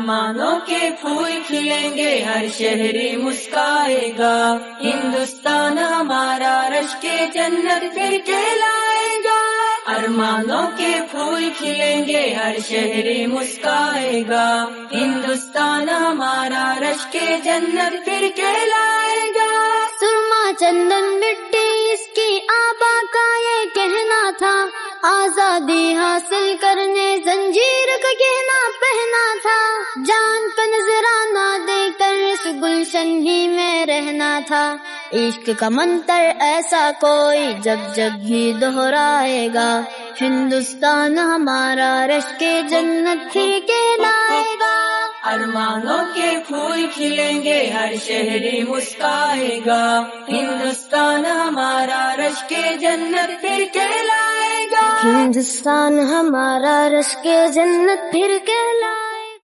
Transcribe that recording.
अरमानों के फूल खिलेंगे, हर शहरी मुस्काएगा। हिंदुस्तान हमारा रश के जन्नत फिर कहलाएगा। अरमानों के फूल खिलेंगे, हर शहरी मुस्काएगा। हिंदुस्तान हमारा रश के जन्नत फिर कहलाएगा। सुरमा चंदन मिट्टी इसकी आबा का ये कहना था, आजादी हासिल करने जंजीर का गहना पहना था। जान का नजराना देकर इस गुलशन ही में रहना था। इश्क का मंत्र ऐसा कोई जब जब भी दोहराएगा। हिंदुस्तान हमारा रश के जन्नत फिर कहलाएगा। अरमानों के फूल खिलेंगे, हर शहरी मुस्काएगा। हिंदुस्तान हमारा रश के जन्नत फिर कहलाएगा। हिंदुस्तान हमारा रश के जन्नत फिर कहलाएगा।